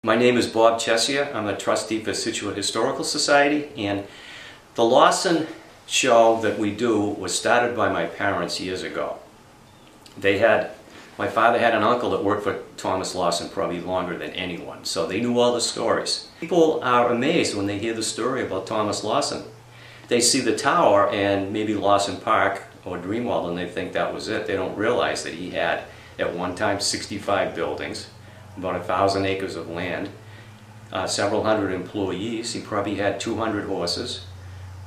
My name is Bob Chessia. I'm a trustee for Scituate Historical Society, and the Lawson show that we do was started by my parents years ago. My father had an uncle that worked for Thomas Lawson probably longer than anyone, so they knew all the stories. People are amazed when they hear the story about Thomas Lawson. They see the tower and maybe Lawson Park or Dreamworld and they think that was it. They don't realize that he had at one time 65 buildings, about 1,000 acres of land, several hundred employees. He probably had 200 horses,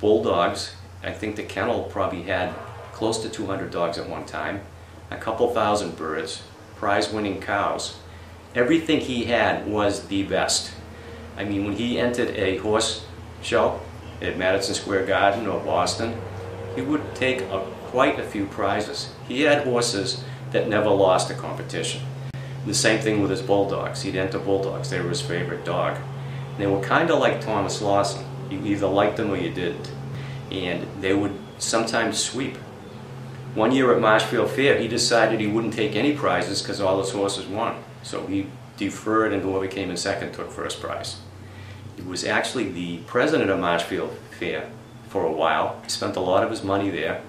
bulldogs. I think the kennel probably had close to 200 dogs at one time, a couple thousand birds, prize-winning cows. Everything he had was the best. I mean, when he entered a horse show at Madison Square Garden or Boston, he would take quite a few prizes. He had horses that never lost a competition. The same thing with his bulldogs. He'd enter bulldogs. They were his favorite dog. And they were kind of like Thomas Lawson. You either liked them or you didn't. And they would sometimes sweep. One year at Marshfield Fair, he decided he wouldn't take any prizes because all his horses won. So he deferred, and whoever came in second took first prize. He was actually the president of Marshfield Fair for a while. He spent a lot of his money there.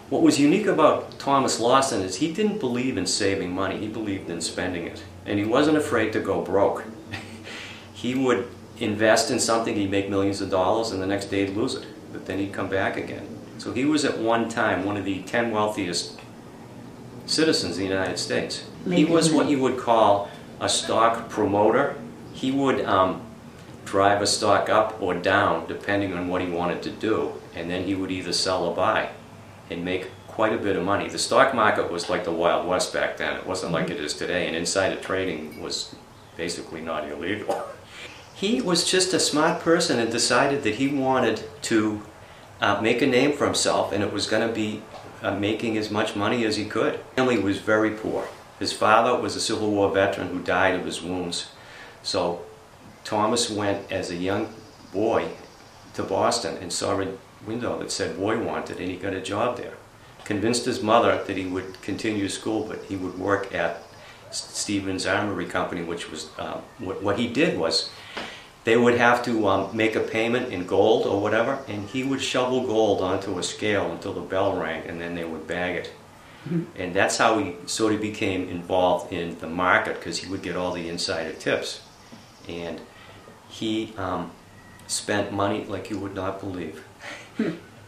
What was unique about Thomas Lawson is he didn't believe in saving money, he believed in spending it. And he wasn't afraid to go broke. He would invest in something, he'd make millions of dollars, and the next day he'd lose it. But then he'd come back again. So he was at one time one of the 10 wealthiest citizens in the United States. He was what you would call a stock promoter. He would drive a stock up or down depending on what he wanted to do, and then he would either sell or buy and make quite a bit of money. The stock market was like the Wild West back then. It wasn't like it is today, and insider trading was basically not illegal. He was just a smart person and decided that he wanted to make a name for himself, and it was going to be making as much money as he could. His family was very poor. His father was a Civil War veteran who died of his wounds. So Thomas went as a young boy to Boston and saw a window that said boy wanted, and he got a job there. Convinced his mother that he would continue school, but he would work at Stevens Armory Company, which was, what he did was, they would have to make a payment in gold or whatever, and he would shovel gold onto a scale until the bell rang, and then they would bag it. And that's how he sort of became involved in the market, because he would get all the insider tips. And he spent money like you would not believe.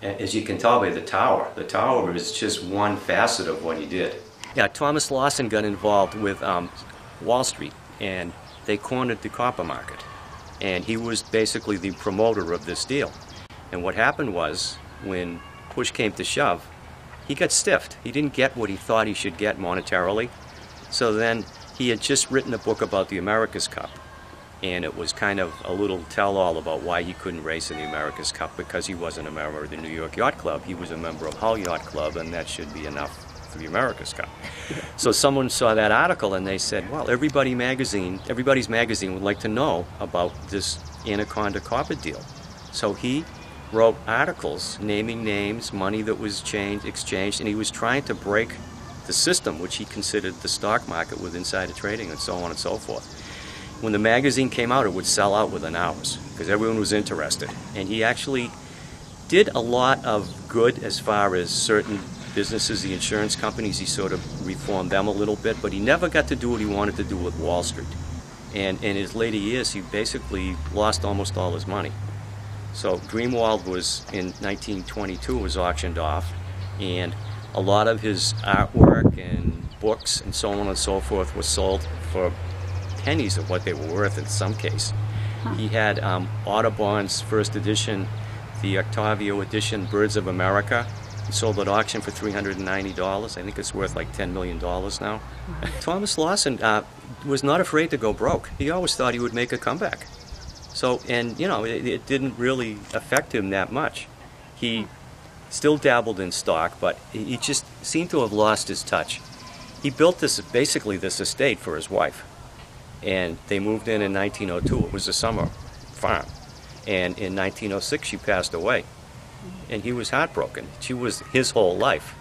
As you can tell by the tower is just one facet of what he did. Yeah, Thomas Lawson got involved with Wall Street, and they cornered the copper market. And he was basically the promoter of this deal. And what happened was, when push came to shove, he got stiffed. He didn't get what he thought he should get monetarily. So then he had just written a book about the America's Cup. And it was kind of a little tell-all about why he couldn't race in the America's Cup, because he wasn't a member of the New York Yacht Club. He was a member of Hull Yacht Club, and that should be enough for the America's Cup. So someone saw that article and they said, well, everybody's magazine would like to know about this Anaconda copper deal. So he wrote articles naming names, money that was exchanged, and he was trying to break the system, which he considered the stock market with insider trading and so on and so forth. When the magazine came out, it would sell out within hours because everyone was interested. And he actually did a lot of good as far as certain businesses, the insurance companies. He sort of reformed them a little bit, but he never got to do what he wanted to do with Wall Street. And in his later years, he basically lost almost all his money. So Dreamworld was, in 1922, was auctioned off, and a lot of his artwork and books and so on and so forth was sold for pennies of what they were worth in some case. He had Audubon's first edition, the Octavio edition, Birds of America. He sold at auction for $390. I think it's worth like $10 million now. Thomas Lawson was not afraid to go broke. He always thought he would make a comeback. So, and you know, it didn't really affect him that much. He still dabbled in stock, but he just seemed to have lost his touch. He built basically this estate for his wife. And they moved in 1902. It was a summer farm. And in 1906, she passed away. And he was heartbroken. She was his whole life.